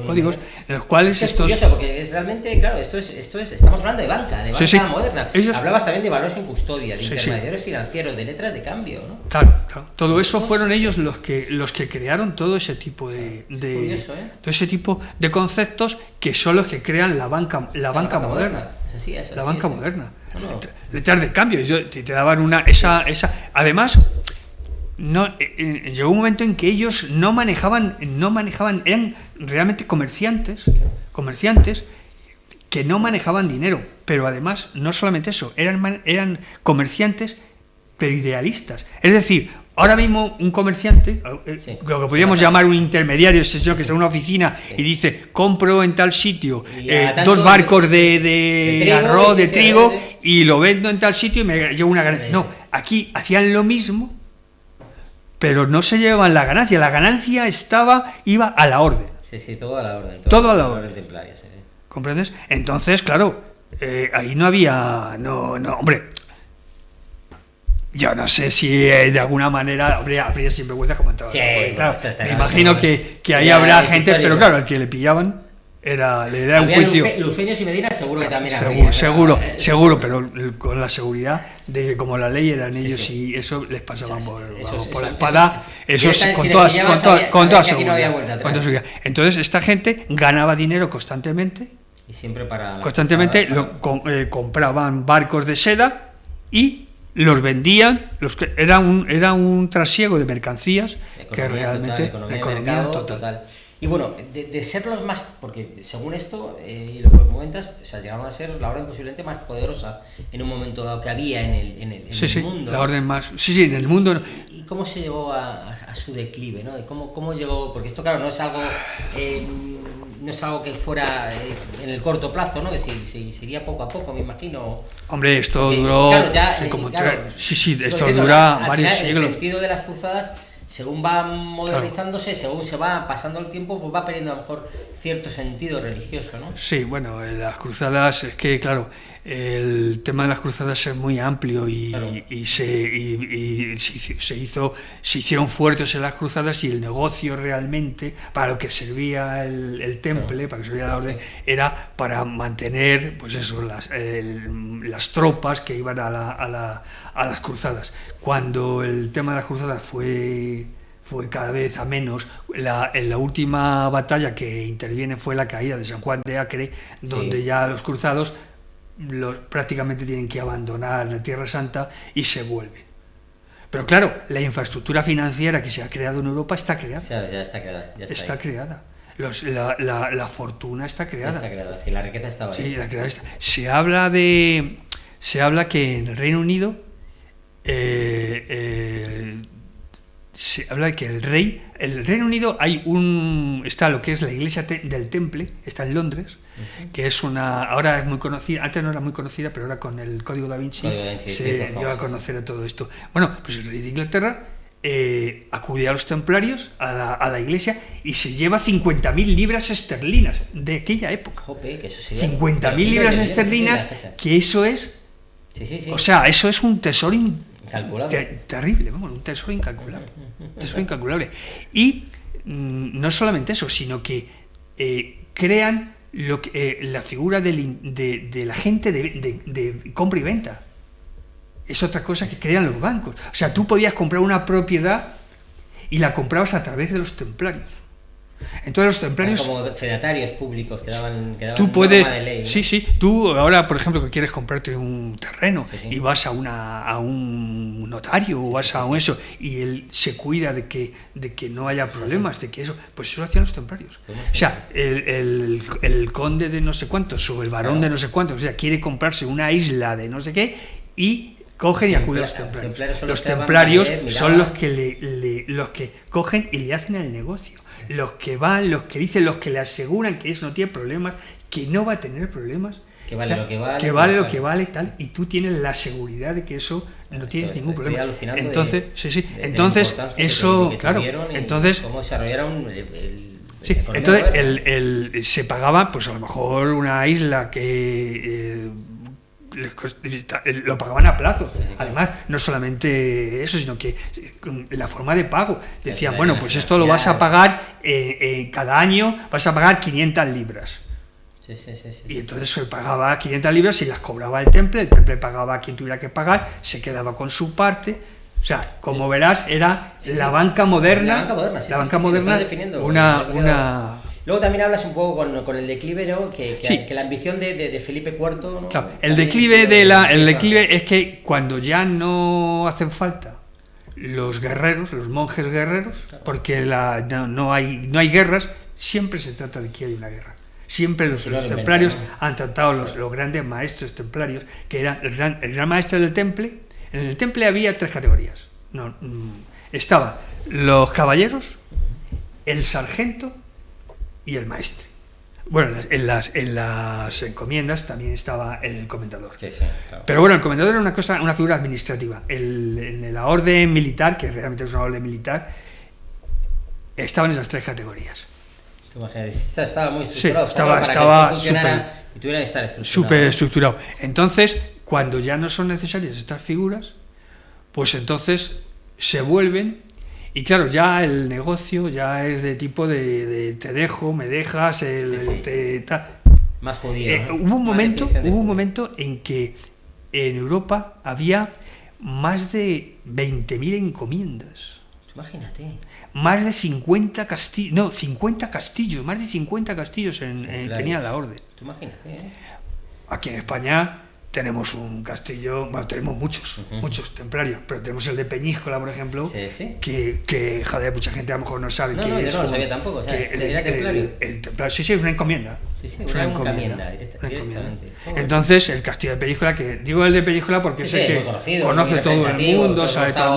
códigos en los cuales es curioso, porque realmente, claro, esto es, estamos hablando de banca moderna. Hablabas también de valores en custodia, de intermediarios financieros, de letras de cambio, ¿no? Claro. Todo eso fueron ellos los que crearon todo ese tipo todo ese tipo de conceptos, que son los que crean la banca moderna. La banca moderna. Letras de cambio, te daban además. Llegó un momento en que ellos no manejaban, eran realmente comerciantes que no manejaban dinero, pero además no solamente eso, eran comerciantes pero idealistas. Es decir, ahora mismo un comerciante, lo que podríamos llamar un intermediario, ese señor que está en una oficina y dice: compro en tal sitio 2 barcos de arroz, de trigo, y lo vendo en tal sitio y me llevo una ganancia. No, aquí hacían lo mismo, pero no se llevaban la ganancia iba a la orden. Sí, todo a la orden. Todo a la orden templaria, sí. ¿Comprendes? Entonces, claro, ahí no había... hombre, yo no sé si de alguna manera habría sinvergüenza como en todo. Sí, claro, me imagino que ahí habrá gente, histórico. Pero claro, al que le pillaban le daban un juicio. Luceños y Medina seguro que también seguro, pero con la seguridad de que como la ley eran ellos y eso les pasaban por la espada, con toda seguridad. Entonces esta gente ganaba dinero constantemente, y siempre compraban barcos de seda y los vendían, era un trasiego de mercancías, que realmente economía total. Y bueno, de ser los más, porque según esto, y lo que comentas, llegaron a ser la orden posiblemente más poderosa en un momento dado que había en el mundo. La orden más, en el mundo. ¿Y cómo se llegó a su declive, ¿no? ¿Cómo llegó? Porque esto, claro, no es algo que fuera en el corto plazo, ¿no? Que sería poco a poco, me imagino. Hombre, esto duró... esto dura varios siglos. El sentido de las cruzadas, según va modernizándose, según se va pasando el tiempo, pues va perdiendo a lo mejor cierto sentido religioso, ¿no? Sí, bueno, las cruzadas, es que claro, el tema de las cruzadas es muy amplio y se hicieron fuertes en las cruzadas, y el negocio realmente, para lo que servía el temple, para que servía la orden, era para mantener, pues eso, las tropas que iban a las cruzadas. Cuando el tema de las cruzadas fue cada vez a menos, en la última batalla que interviene fue la caída de San Juan de Acre, donde ya los cruzados prácticamente tienen que abandonar la Tierra Santa y se vuelven. Pero claro, la infraestructura financiera que se ha creado en Europa está creada. Ya está creada. Está creada. La fortuna está creada. Está creada, sí, la riqueza estaba ahí. Sí, la creada está. Se habla que en el Reino Unido se habla de que el Reino Unido está lo que es la iglesia del Temple, está en Londres, que es ahora es muy conocida, antes no era muy conocida, pero ahora con el Código Da Vinci se dio a conocer a todo esto. Bueno, pues el rey de Inglaterra acude a los templarios, a la iglesia, y se lleva 50.000 libras esterlinas de aquella época. Jope, que eso sería 50.000 libras esterlinas, que eso es... Sí. O sea, eso es un tesoro incalculable. Terrible, un tesoro incalculable. Y no solamente eso, sino que crean la figura de la gente de compra y venta. Es otra cosa que crean los bancos. O sea, tú podías comprar una propiedad y la comprabas a través de los templarios. Entonces los templarios... Como fedatarios públicos que daban tú puedes, norma de ley, ¿no? sí, tú ahora, por ejemplo, que quieres comprarte un terreno Sí. y vas a un notario o vas a un eso, y él se cuida de que no haya problemas, de que eso, pues eso lo hacían los templarios. O sea, el conde de no sé cuántos o el barón de no sé cuántos, o sea, quiere comprarse una isla de no sé qué y cogen y acuden a los templarios. Los templarios son los que cogen y le hacen el negocio. Los que van, los que dicen, los que le aseguran que eso no tiene problemas, que no va a tener problemas, que vale lo que vale, lo que vale tal, y tú tienes la seguridad de que eso no tienes ningún problema. Entonces, entonces eso, claro, entonces cómo desarrollaron entonces se pagaba, pues a lo mejor una isla que lo pagaban a plazo. Además, no solamente eso, sino que la forma de pago. Decían, bueno, pues esto lo vas a pagar cada año, vas a pagar 500 libras. Y entonces se pagaba 500 libras y las cobraba el temple pagaba a quien tuviera que pagar, se quedaba con su parte. O sea, como verás, era la banca moderna. La banca moderna, una... Luego también hablas un poco con el declive, ¿no? Que la ambición de Felipe IV, ¿no? Claro, el declive es que cuando ya no hacen falta los guerreros, los monjes guerreros, claro, porque no hay guerras, siempre se trata de que hay una guerra. Siempre los templarios han tratado los grandes maestres templarios, que eran el gran maestre del temple. En el temple había 3 categorías. Estaban los caballeros, el sargento y el maestre. Bueno, en las encomiendas también estaba el comendador. Sí, claro. Pero bueno, el comendador era una figura administrativa. En la orden militar, que realmente es una orden militar, estaban esas 3 categorías. Estaba muy estructurado. Sí, estaba súper estructurado. Entonces, cuando ya no son necesarias estas figuras, pues entonces se vuelven. Y claro, ya el negocio ya es de tipo de te dejo, me dejas, más judío. Hubo un momento en que en Europa había más de 20.000 encomiendas. Imagínate. Más de 50 castillos, más de 50 castillos tenía la orden. Imagínate. Aquí en España tenemos un castillo, bueno, tenemos muchos templarios, pero tenemos el de Peñíscola, por ejemplo, que joder, mucha gente a lo mejor no sabe yo no lo sabía tampoco, o sea, ¿era templario? El templario, sí, es una encomienda. Sí, una encomienda directamente. Entonces, el castillo de Peñíscola, que digo el de Peñíscola porque es el que conocido, conoce todo el mundo, sabe todo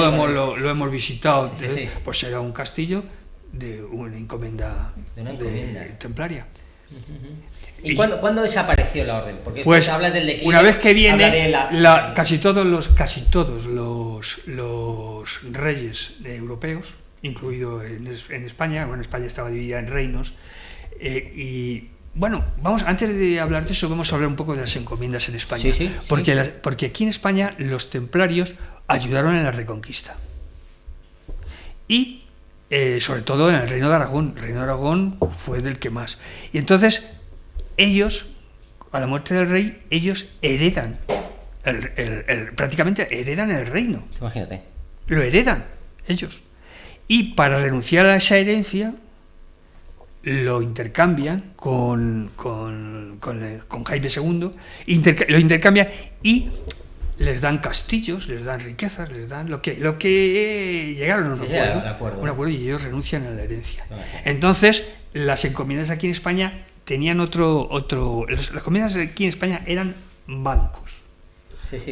el mundo, lo hemos visitado, pues era un castillo de una encomienda, templaria. ¿Y cuándo desapareció la orden? Porque pues hablas del declive. Una vez que viene, casi todos los reyes europeos, incluido en España, bueno, España estaba dividida en reinos, y bueno, antes de hablar de eso, vamos a hablar un poco de las encomiendas en España, porque aquí en España los templarios ayudaron en la Reconquista. Y sobre todo en el Reino de Aragón. El Reino de Aragón fue del que más. Y entonces ellos, a la muerte del rey, ellos heredan, prácticamente heredan el reino. Imagínate. Lo heredan ellos. Y para renunciar a esa herencia, lo intercambian con Jaime II, lo intercambian y les dan castillos, les dan riquezas, les dan lo que llegaron a un acuerdo, y ellos renuncian a la herencia. Entonces, las encomiendas aquí en España tenían las encomiendas aquí en España eran bancos.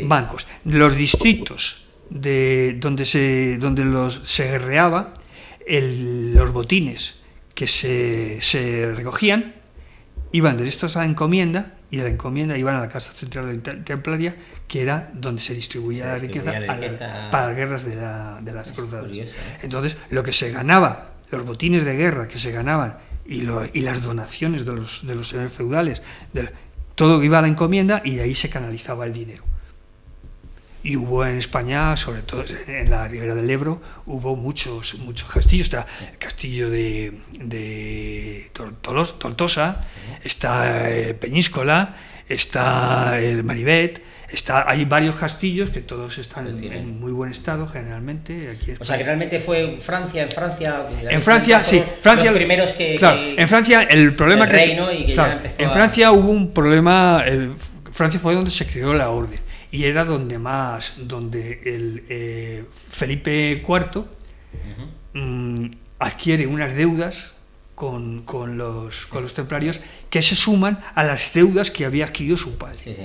Bancos. Los distritos donde se guerreaba, los botines que se recogían iban de estos a la encomienda, y de la encomienda iban a la Casa Central templaria, que era donde se distribuía la riqueza para las guerras de las cruzadas. Entonces, lo que se ganaba, los botines de guerra que se ganaban y las donaciones de los señores feudales, todo iba a la encomienda, y de ahí se canalizaba el dinero. Y hubo en España, sobre todo en la ribera del Ebro, hubo muchos castillos. Está el castillo de Tortosa, está Peñíscola, está el Maribet, hay varios castillos que todos están en muy buen estado generalmente. Aquí en o sea, que realmente fue Francia, en Francia, sí, Francia, los primeros que... Claro, en Francia el problema el reino y que claro, ya empezó en Francia hubo un problema, Francia fue donde se creó la orden, y era donde el Felipe IV adquiere unas deudas con los templarios que se suman a las deudas que había adquirido su padre. Sí,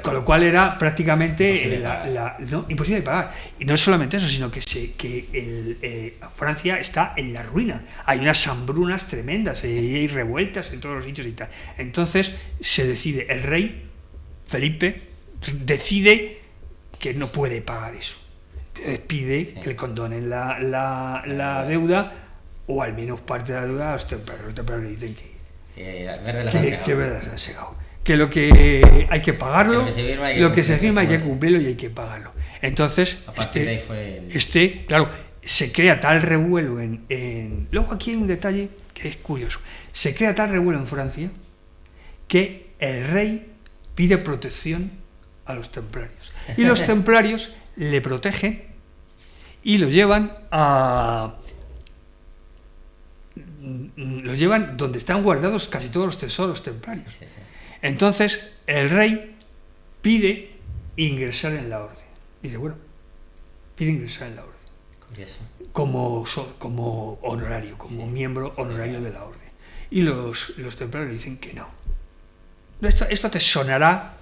Con lo cual era prácticamente imposible imposible de pagar. Y no solamente eso, sino que Francia está en la ruina. Hay unas hambrunas tremendas, hay revueltas en todos los sitios y tal. Entonces se decide, el rey Felipe decide que no puede pagar eso. Entonces pide que le condonen la deuda, o al menos parte de la deuda. Los templarios le dicen que verdes han segado, que lo que hay que pagarlo, lo que se firma hay que cumplirlo y hay que pagarlo. Entonces claro, se crea tal revuelo luego aquí hay un detalle que es curioso, se crea tal revuelo en Francia que el rey pide protección a los templarios, y los templarios le protegen y lo llevan donde están guardados casi todos los tesoros templarios. Entonces el rey pide ingresar en la orden. Dice, bueno, pide ingresar en la orden como honorario, como miembro honorario de la orden. Y los templarios dicen que no. Esto te sonará,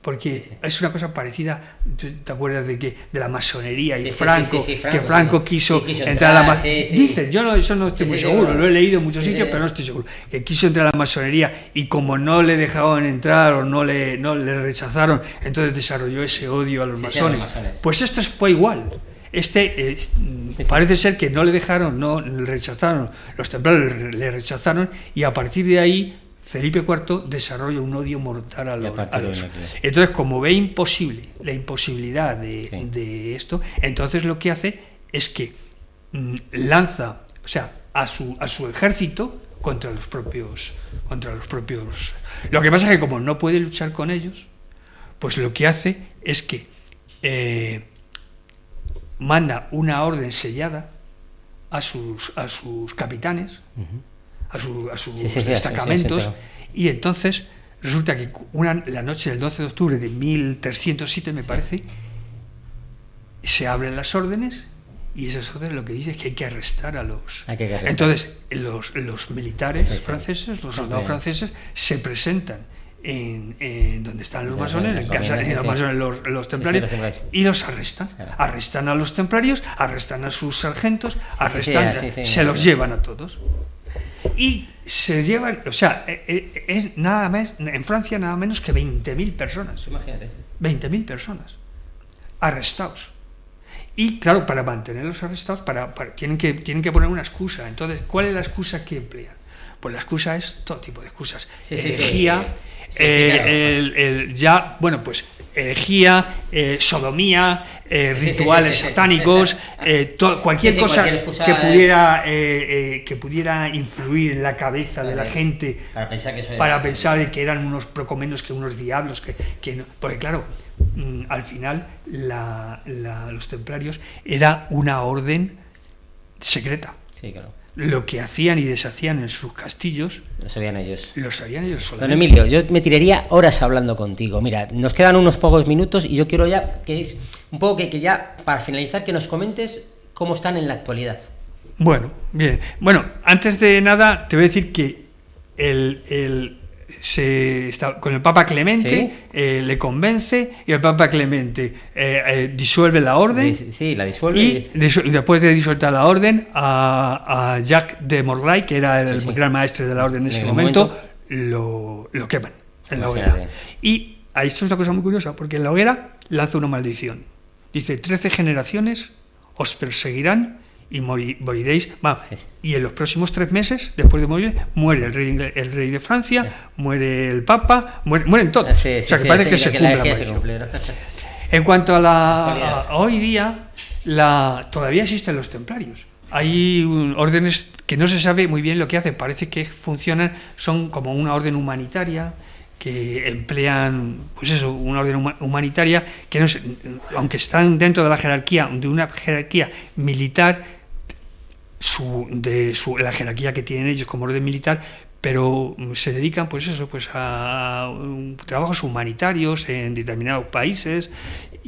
porque es una cosa parecida. ¿Te acuerdas de la masonería y Franco, que Franco quiso entrar a la masonería? Dicen, yo eso no estoy muy seguro, lo he leído en muchos sitios, pero no estoy seguro. Que quiso entrar a la masonería y como no le dejaban entrar o no le rechazaron, entonces desarrolló ese odio a los masones. Pues esto fue igual. Parece ser que no le dejaron, no le rechazaron, los templarios le rechazaron, y a partir de ahí Felipe IV desarrolla un odio mortal a los. Entonces, como ve la imposibilidad de esto, entonces lo que hace es que lanza, o sea, a su ejército contra los propios. Lo que pasa es que como no puede luchar con ellos, pues lo que hace es que manda una orden sellada a sus capitanes, a sus destacamentos, y entonces resulta que la noche del 12 de octubre de 1307, me parece, se abren las órdenes, y esas órdenes lo que dice es que hay que arrestar a los... Entonces los militares franceses, los soldados franceses, se presentan en donde están los masones, en casa de los masones, los templarios, y los arrestan. Arrestan a los templarios, arrestan a sus sargentos, se los llevan a todos. Y se llevan, o sea, es nada más, en Francia nada menos que 20.000 personas. Imagínate. 20.000 personas arrestados. Y claro, para mantenerlos arrestados, tienen que poner una excusa. Entonces, ¿cuál es la excusa que emplean? Pues la excusa es todo tipo de excusas. Herejía, herejía, sodomía, rituales satánicos, cualquier cosa que pudiera influir en la cabeza de la gente para pensar que eran unos poco menos que unos diablos, que no, porque claro, al final los templarios era una orden secreta. Sí, claro. Lo que hacían y deshacían en sus castillos lo sabían ellos. Solamente. Don Emilio, yo me tiraría horas hablando contigo. Mira, nos quedan unos pocos minutos y yo quiero ya que es un poco que ya para finalizar que nos comentes cómo están en la actualidad. Bueno, bien. Bueno, antes de nada te voy a decir que con el Papa Clemente, le convence, y el Papa Clemente disuelve la orden. Sí, la disuelve. Y después de disuelta la orden, a Jacques de Morlaix, que era el gran maestre de la orden en ese momento, lo queman en la hoguera. Y esto es una cosa muy curiosa, porque en la hoguera lanza una maldición. Dice, 13 generaciones os perseguirán y moriréis. Y en los próximos 3 meses, después de morir, muere el rey de Francia, muere el Papa, mueren todos. O sea, que parece que se cumple. En cuanto a hoy día, todavía existen los templarios. Hay órdenes que no se sabe muy bien lo que hacen, parece que funcionan, son como una orden humanitaria, que emplean, pues eso, una orden humanitaria que no es, aunque están dentro de la jerarquía, de una jerarquía militar, la jerarquía que tienen ellos como orden militar, pero se dedican, pues eso, pues a trabajos humanitarios en determinados países.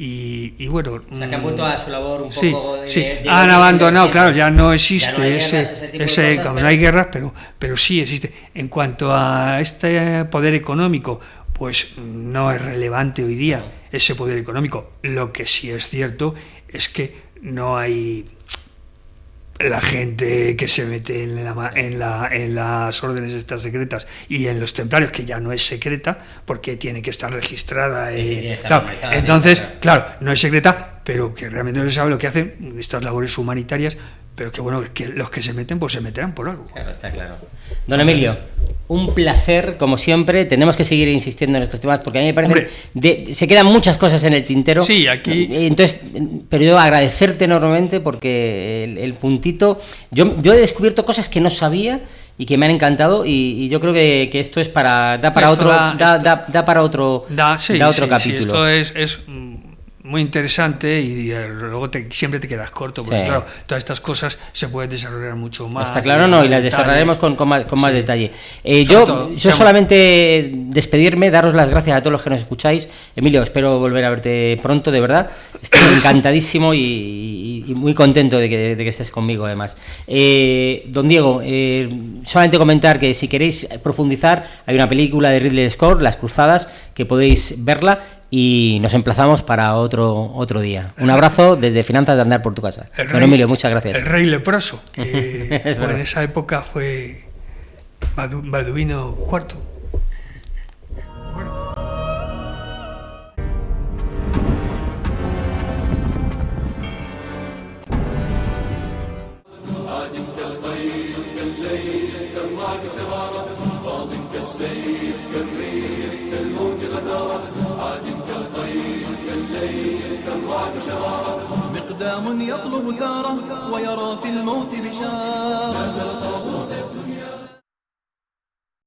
Y bueno, o sea, que han vuelto a su labor un poco han abandonado, claro, ya no existe ya no hay ese como no hay guerras, pero sí existe. En cuanto a este poder económico, pues no es relevante hoy día ese poder económico. Lo que sí es cierto es que no hay la gente que se mete en las órdenes estas secretas y en los templarios, que ya no es secreta porque tiene que estar registrada. Claro, entonces, claro, no es secreta, pero que realmente no se sabe lo que hacen estas labores humanitarias, pero que bueno, que los que se meten, pues se meterán por algo. Claro, está claro. Don Emilio, un placer, como siempre. Tenemos que seguir insistiendo en estos temas porque a mí me parece que se quedan muchas cosas en el tintero. Sí, aquí. Entonces, pero yo agradecerte enormemente porque el puntito. Yo he descubierto cosas que no sabía y que me han encantado, y yo creo que esto es da para otro capítulo. Sí, esto es muy interesante y luego siempre te quedas corto, porque claro, todas estas cosas se pueden desarrollar mucho más. Está claro, y las desarrollaremos con más detalle. Yo solamente despedirme, daros las gracias a todos los que nos escucháis. Emilio, espero volver a verte pronto, de verdad. Estoy encantadísimo y muy contento de que estés conmigo, además. Don Diego, solamente comentar que si queréis profundizar, hay una película de Ridley Scott, Las Cruzadas, que podéis verla. Y nos emplazamos para otro día. Un abrazo desde Finanzas de Andar por tu casa. Don Emilio, muchas gracias. El rey leproso, que en esa época fue Balduino IV. مقدام يطلب ثاره ويرى في الموت بشارة.